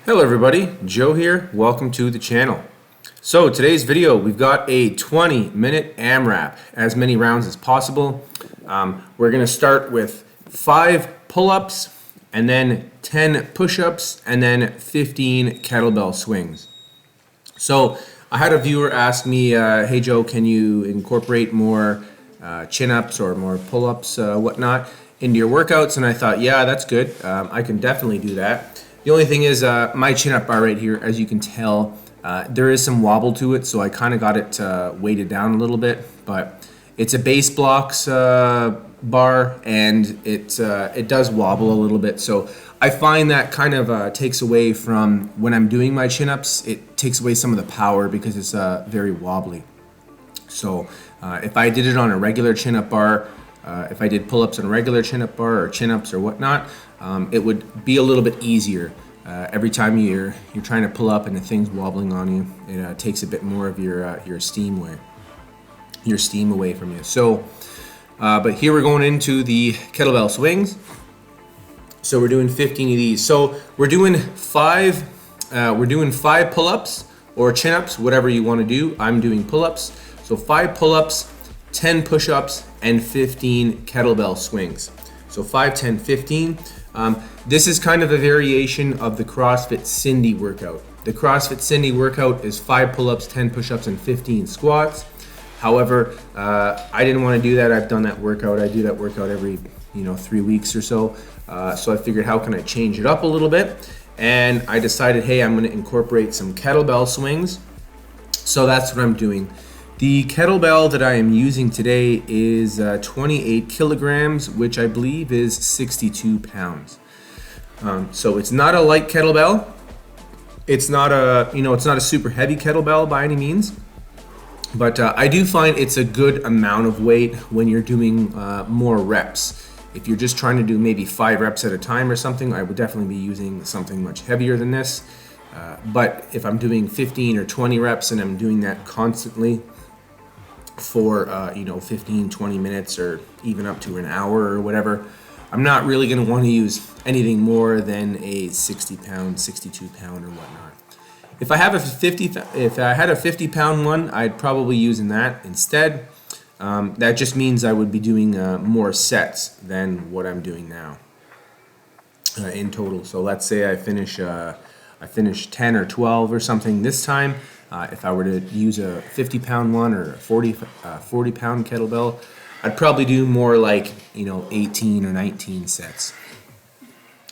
Hello everybody, Joe here. Welcome to the channel. So today's video, we've got a 20-minute AMRAP, as many rounds as possible. We're going to start with 5 pull-ups, and then 10 push-ups, and then 15 kettlebell swings. So I had a viewer ask me, hey Joe, can you incorporate more chin-ups or more pull-ups, whatnot, into your workouts? And I thought, yeah, that's good. I can definitely do that. The only thing is my chin-up bar right here, as you can tell, there is some wobble to it, so I kind of got it weighted down a little bit. But it's a base blocks bar, and it does wobble a little bit. So I find that kind of takes away from when I'm doing my chin-ups. It takes away some of the power because it's very wobbly. So if I did it on a regular chin-up bar, if I did pull-ups on a regular chin-up bar or chin-ups or whatnot, it would be a little bit easier. Every time you're trying to pull up and the thing's wobbling on you, it takes a bit more of your steam away from you. So, but here we're going into the kettlebell swings. So we're doing 15 of these. So we're doing five pull-ups or chin-ups, whatever you want to do. I'm doing pull-ups. So 5 pull-ups, 10 push-ups, and 15 kettlebell swings. So 5, 10, 15. This is kind of a variation of the CrossFit Cindy workout. The CrossFit Cindy workout is 5 pull-ups, 10 push-ups, and 15 squats. However, I didn't want to do that. I've done that workout. I do that workout every 3 weeks or so. So I figured, how can I change it up a little bit? And I decided, hey, I'm going to incorporate some kettlebell swings. So that's what I'm doing. The kettlebell that I am using today is 28 kilograms, which I believe is 62 pounds. So it's not a light kettlebell. It's not a super heavy kettlebell by any means. But I do find it's a good amount of weight when you're doing more reps. If you're just trying to do maybe 5 reps at a time or something, I would definitely be using something much heavier than this. But if I'm doing 15 or 20 reps and I'm doing that constantly for 15, 20 minutes or even up to an hour or whatever, I'm not really going to want to use anything more than a 60 pound, 62 pound or whatnot. If I had a 50 pound one, I'd probably using that instead. That just means I would be doing more sets than what I'm doing now in total. So let's say I finish 10 or 12 or something this time. If I were to use a 50 pound one or a 40 pound kettlebell, I'd probably do more like 18 or 19 sets.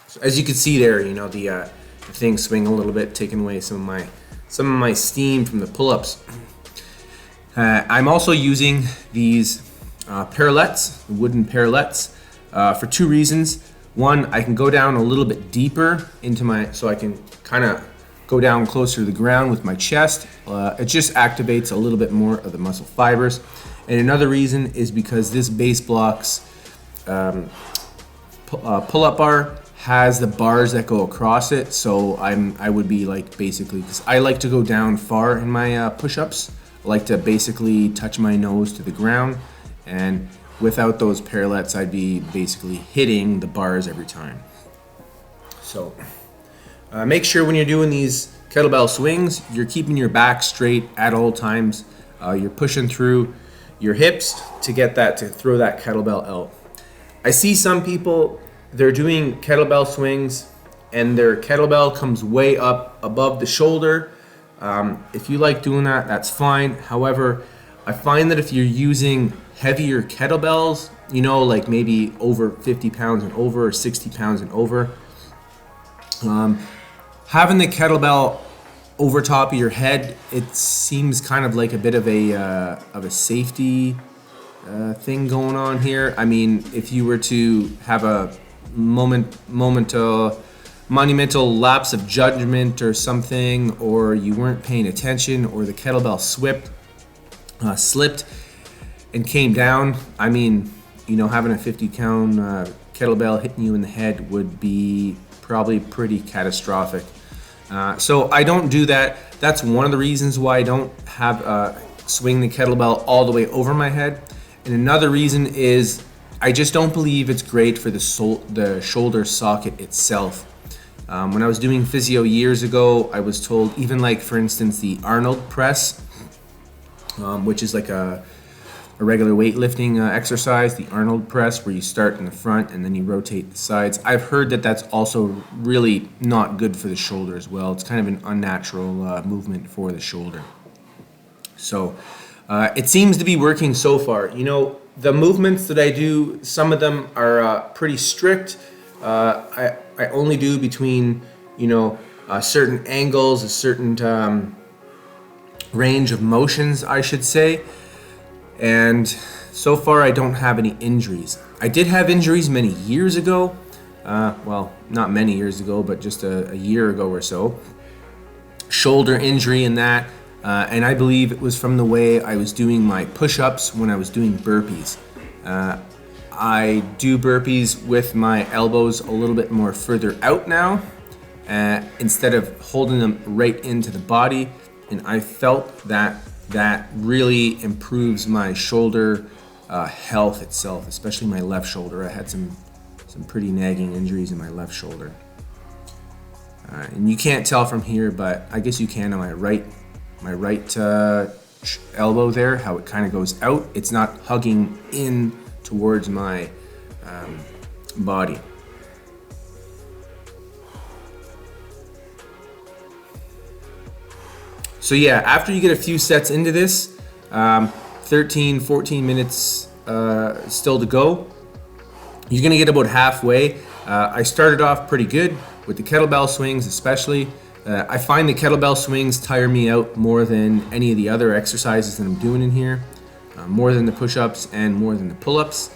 So as you can see there, the thing swing a little bit, taking away some of my steam from the pull-ups. I'm also using these parallettes, wooden parallettes, for 2 reasons. One, I can go down a little bit deeper so I can kind of go down closer to the ground with my chest. It just activates a little bit more of the muscle fibers. And another reason is because this base blocks pull-up bar has the bars that go across it. So I would be like basically, because I like to go down far in my push-ups. I like to basically touch my nose to the ground, and without those parallettes, I'd be basically hitting the bars every time. So make sure when you're doing these kettlebell swings, you're keeping your back straight at all times. You're pushing through your hips to throw that kettlebell out. I see some people, they're doing kettlebell swings and their kettlebell comes way up above the shoulder. If you like doing that, that's fine. However, I find that if you're using heavier kettlebells, like maybe over 50 pounds and over, or 60 pounds and over, having the kettlebell over top of your head, it seems kind of like a bit of a safety thing going on here. I mean, if you were to have a monumental lapse of judgment or something, or you weren't paying attention, or the kettlebell slipped and came down, I mean, having a 50 pound kettlebell hitting you in the head would be probably pretty catastrophic. So I don't do that. That's one of the reasons why I don't have swing the kettlebell all the way over my head. And another reason is I just don't believe it's great for the shoulder socket itself. When I was doing physio years ago, I was told, even like for instance the Arnold press, which is like a regular weightlifting exercise, the Arnold press, where you start in the front and then you rotate the sides. I've heard that that's also really not good for the shoulder as well. It's kind of an unnatural movement for the shoulder. So it seems to be working so far. You know, the movements that I do, some of them are pretty strict. I only do between, you know, certain angles, a certain range of motions, I should say. And so far I don't have any injuries. I did have injuries many years ago. Well, not many years ago, but just a year ago or so. Shoulder injury in that. And I believe it was from the way I was doing my push-ups when I was doing burpees. I do burpees with my elbows a little bit more further out now, instead of holding them right into the body. And I felt that really improves my shoulder health itself, especially my left shoulder. I had some pretty nagging injuries in my left shoulder. And you can't tell from here, but I guess you can on my right elbow there, how it kind of goes out. It's not hugging in towards my body. So yeah, after you get a few sets into this, 13, 14 minutes still to go, you're gonna get about halfway. I started off pretty good with the kettlebell swings especially. I find the kettlebell swings tire me out more than any of the other exercises that I'm doing in here, more than the push-ups and more than the pull-ups.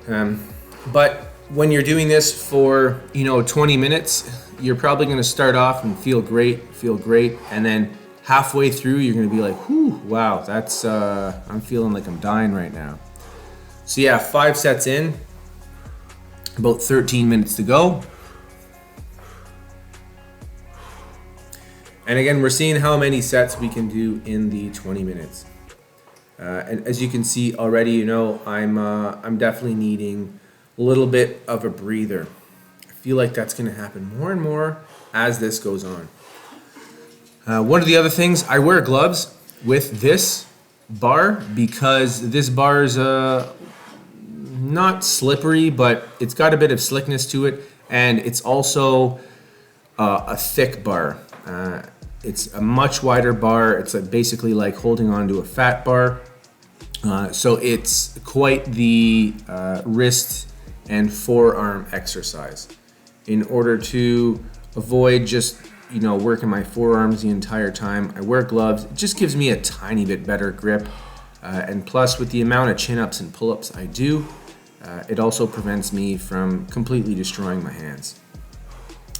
But when you're doing this for, you know, 20 minutes, you're probably gonna start off and feel great, and then halfway through, you're gonna be like, whew, wow, that's, I'm feeling like I'm dying right now. So yeah, 5 sets in, about 13 minutes to go. And again, we're seeing how many sets we can do in the 20 minutes. And as you can see already, you know, I'm definitely needing a little bit of a breather. I feel like that's gonna happen more and more as this goes on. One of the other things, I wear gloves with this bar because this bar is not slippery, but it's got a bit of slickness to it, and it's also a thick bar. It's a much wider bar. It's basically like holding onto a fat bar. So it's quite the wrist and forearm exercise. In order to avoid just, you know, working my forearms the entire time, I wear gloves. It just gives me a tiny bit better grip. And plus, with the amount of chin-ups and pull-ups I do, it also prevents me from completely destroying my hands.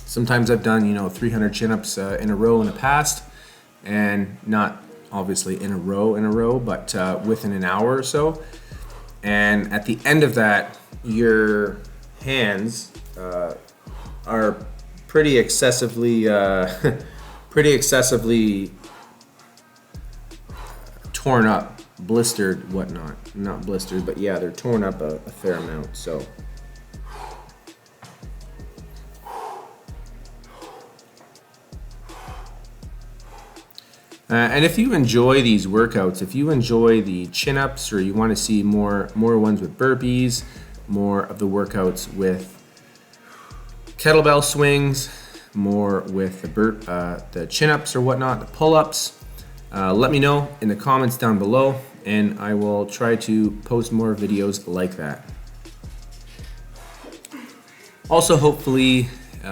Sometimes I've done, you know, 300 chin-ups in a row in the past, and not obviously in a row, but within an hour or so. And at the end of that, your hands are pretty excessively torn up, blistered, whatnot. Not blistered, but yeah, they're torn up a fair amount. So. And if you enjoy these workouts, if you enjoy the chin-ups, or you want to see more ones with burpees, more of the workouts with kettlebell swings, more with the chin-ups or whatnot, the pull-ups, let me know in the comments down below, and I will try to post more videos like that. Also, hopefully,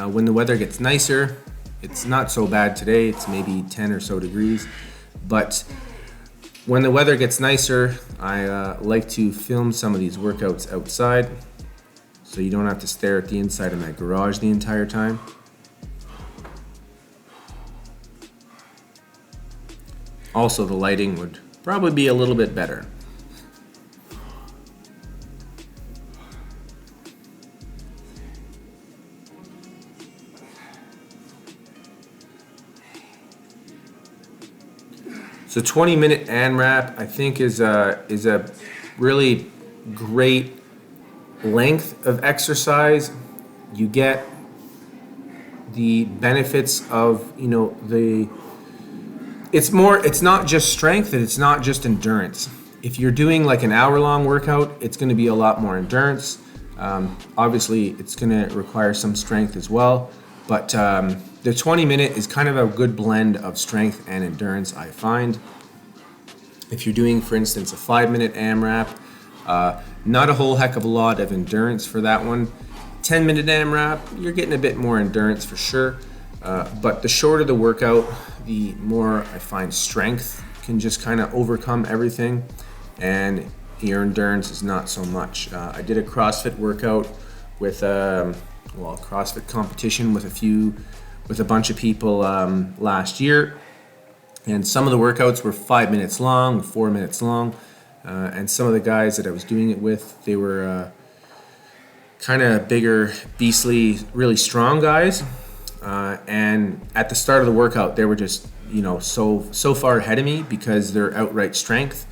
when the weather gets nicer, it's not so bad today, it's maybe 10 or so degrees, but when the weather gets nicer, I like to film some of these workouts outside, so you don't have to stare at the inside of my garage the entire time. Also, the lighting would probably be a little bit better. So 20-minute AMRAP, I think, is a really great length of exercise. You get the benefits of, you know, it's not just strength and it's not just endurance. If you're doing like an hour-long workout, it's going to be a lot more endurance. Obviously, it's going to require some strength as well, but the 20-minute is kind of a good blend of strength and endurance, I find. If you're doing, for instance, a 5-minute AMRAP, not a whole heck of a lot of endurance for that one. 10-minute AMRAP, you're getting a bit more endurance for sure, but the shorter the workout, the more I find strength can just kind of overcome everything, and your endurance is not so much. I did a CrossFit workout with a CrossFit competition with a bunch of people last year, and some of the workouts were 5 minutes long, 4 minutes long, and some of the guys that I was doing it with, they were kind of bigger, beastly, really strong guys, and at the start of the workout, they were just, you know, so far ahead of me because they're outright strength.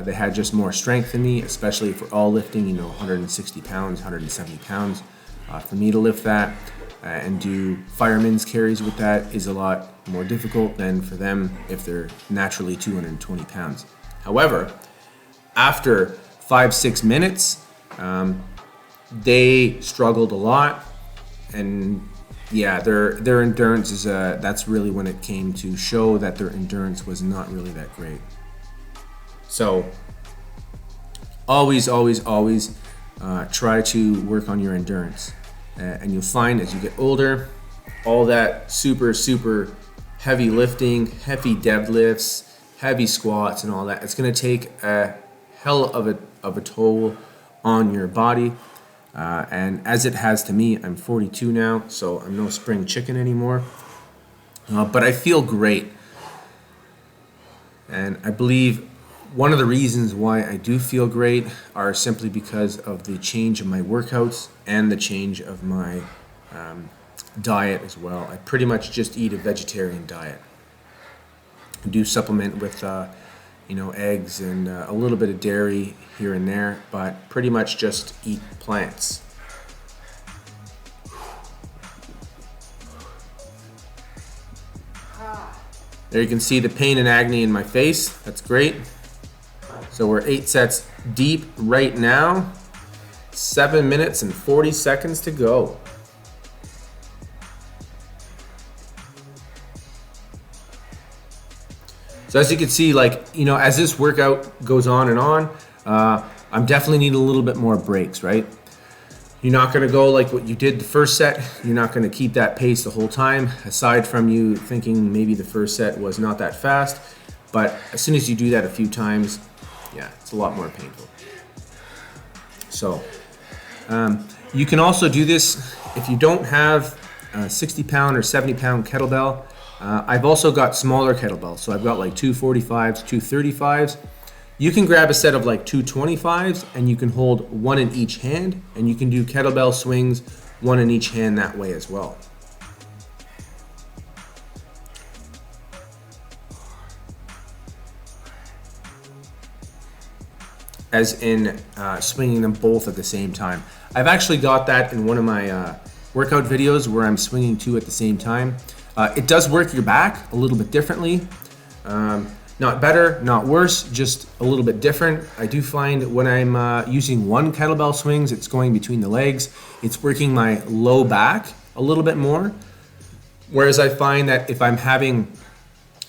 They had just more strength than me, especially if we're all lifting, you know, 160 pounds, 170 pounds. For me to lift that and do fireman's carries with that is a lot more difficult than for them if they're naturally 220 pounds. However, after 5-6 minutes, they struggled a lot, and yeah, their endurance is that's really when it came to show that their endurance was not really that great. So always try to work on your endurance, and you'll find as you get older, all that super heavy lifting, heavy deadlifts, heavy squats and all that, it's going to take a hell of a toll on your body, and as it has to me. I'm 42 now, so I'm no spring chicken anymore, but I feel great, and I believe one of the reasons why I do feel great are simply because of the change of my workouts and the change of my diet as well. I pretty much just eat a vegetarian diet. I do supplement with you know, eggs and a little bit of dairy here and there, but pretty much just eat plants. There you can see the pain and agony in my face. That's great. So we're 8 sets deep right now. 7 minutes and 40 seconds to go. So as you can see, like, you know, as this workout goes on and on, I'm definitely need a little bit more breaks, right? You're not going to go like what you did the first set. You're not going to keep that pace the whole time, aside from you thinking maybe the first set was not that fast. But as soon as you do that a few times, yeah, it's a lot more painful. So you can also do this if you don't have a 60-pound or 70-pound kettlebell. I've also got smaller kettlebells, so I've got like 245s, 235s. You can grab a set of like 225s and you can hold one in each hand, and you can do kettlebell swings, one in each hand that way as well. As in swinging them both at the same time. I've actually got that in one of my workout videos where I'm swinging two at the same time. It does work your back a little bit differently. Not better, not worse, just a little bit different. I do find when I'm using one kettlebell swings, it's going between the legs. It's working my low back a little bit more. Whereas I find that if I'm having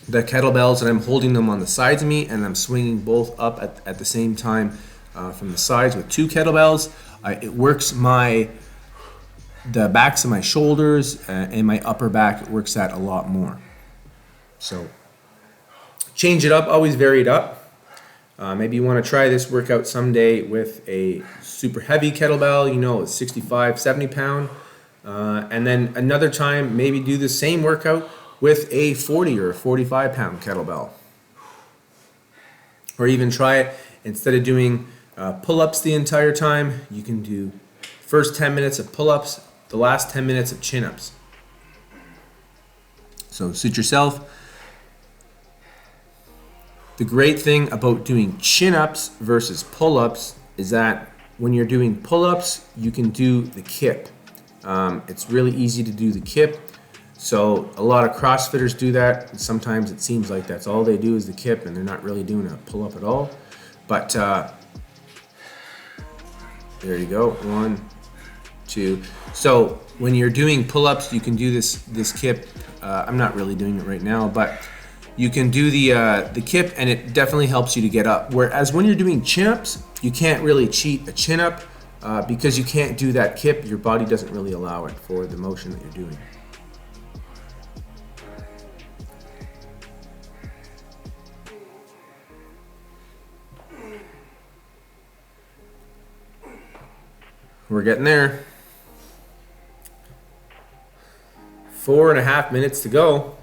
the kettlebells and I'm holding them on the sides of me and I'm swinging both up at the same time from the sides with two kettlebells, it works the backs of my shoulders and my upper back. It works that a lot more. So change it up, always vary it up. Maybe you want to try this workout someday with a super heavy kettlebell, you know, a 65, 70 pound. And then another time, maybe do the same workout with a 40 or 45 pound kettlebell. Or even try it, instead of doing pull-ups the entire time, you can do first 10 minutes of pull-ups, the last 10 minutes of chin-ups. So suit yourself. The great thing about doing chin-ups versus pull-ups is that when you're doing pull-ups, you can do the kip. It's really easy to do the kip. So a lot of CrossFitters do that. Sometimes it seems like that's all they do is the kip and they're not really doing a pull-up at all. But there you go, 1, 2. So when you're doing pull-ups, you can do this kip. I'm not really doing it right now, but you can do the kip, and it definitely helps you to get up. Whereas when you're doing chin-ups, you can't really cheat a chin-up because you can't do that kip. Your body doesn't really allow it for the motion that you're doing. We're getting there. 4.5 minutes to go.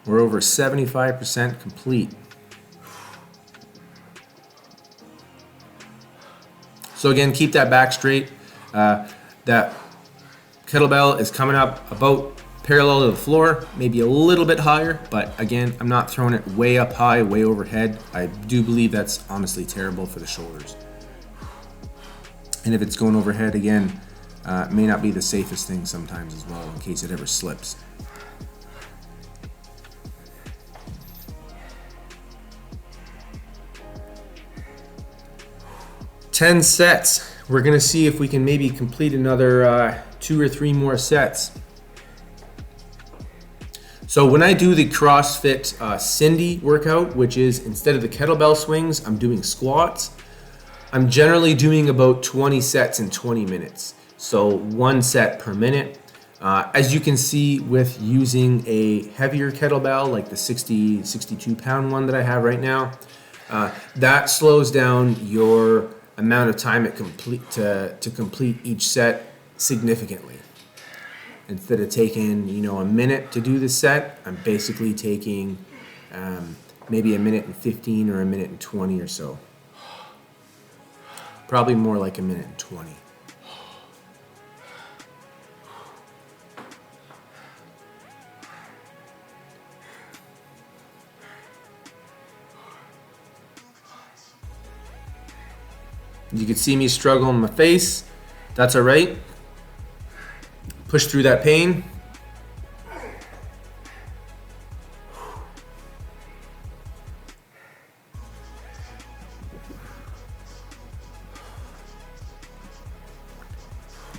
We're over 75% complete. So again, keep that back straight. That kettlebell is coming up about parallel to the floor, maybe a little bit higher, but again, I'm not throwing it way up high, way overhead. I do believe that's honestly terrible for the shoulders. And if it's going overhead again, it may not be the safest thing sometimes as well, in case it ever slips. Ten sets. We're gonna see if we can maybe complete another 2 or 3 more sets. So when I do the CrossFit Cindy workout, which is instead of the kettlebell swings, I'm doing squats. I'm generally doing about 20 sets in 20 minutes. So 1 set per minute. As you can see with using a heavier kettlebell, like the 62 pound one that I have right now, that slows down your amount of time to complete each set significantly. Instead of taking, a minute to do the set, I'm basically taking maybe 1:15 or 1:20 or so. Probably more like 1:20. You can see me struggle in my face. That's all right. Push through that pain.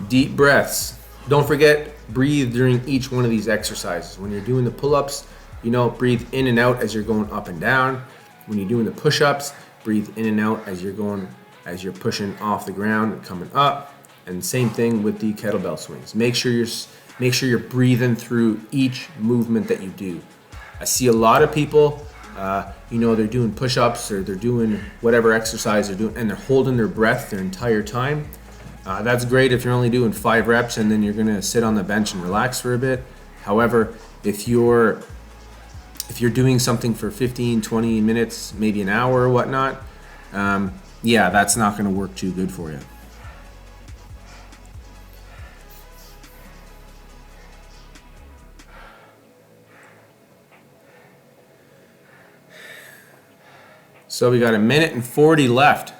Deep breaths. Don't forget, breathe during each one of these exercises. When you're doing the pull-ups, breathe in and out as you're going up and down. When you're doing the push-ups, breathe in and out as you're pushing off the ground and coming up. And same thing with the kettlebell swings. Make sure you're breathing through each movement that you do. I see a lot of people, they're doing push-ups or they're doing whatever exercise they're doing, and they're holding their breath their entire time. That's great if you're only doing 5 reps and then you're gonna sit on the bench and relax for a bit. However, if you're doing something for 15, 20 minutes, maybe an hour or whatnot, that's not gonna work too good for you. So we got 1:40 left.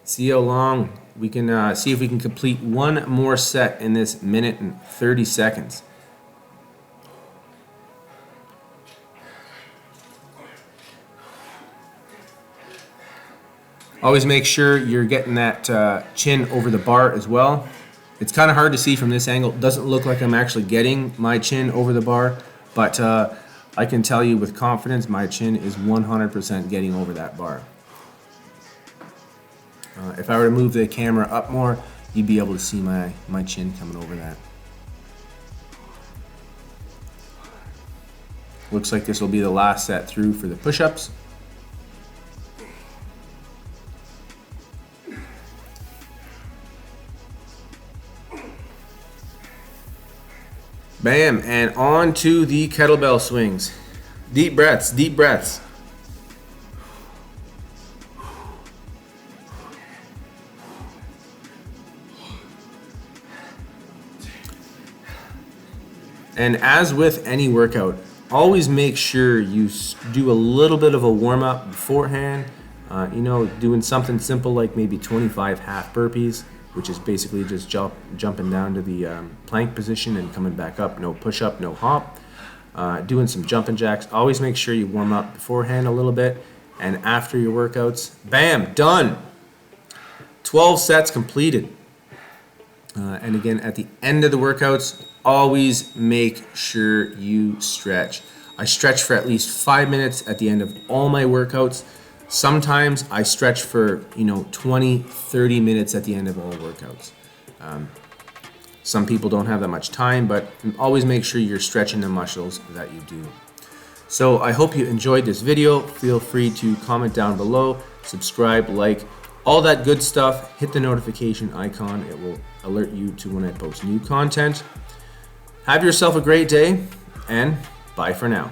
See how long we can, see if we can complete 1 more set in this 1:30 seconds. Always make sure you're getting that chin over the bar as well. It's kind of hard to see from this angle. It doesn't look like I'm actually getting my chin over the bar, but I can tell you with confidence my chin is 100% getting over that bar. If I were to move the camera up more, you'd be able to see my chin coming over that. Looks like this will be the last set through for the push-ups. Bam, and on to the kettlebell swings. Deep breaths, deep breaths. And as with any workout, always make sure you do a little bit of a warm-up beforehand. Doing something simple like maybe 25 half burpees. which is basically just jumping down to the plank position and coming back up. No push up, no hop. Doing some jumping jacks. Always make sure you warm up beforehand a little bit, and after your workouts, bam, done. 12 sets completed. And again, at the end of the workouts, always make sure you stretch. I stretch for at least 5 minutes at the end of all my workouts. Sometimes I stretch for 20, 30 minutes at the end of all workouts. Some people don't have that much time, but always make sure you're stretching the muscles that you do. So I hope you enjoyed this video. Feel free to comment down below, subscribe, like, all that good stuff. Hit the notification icon. It will alert you to when I post new content. Have yourself a great day, and bye for now.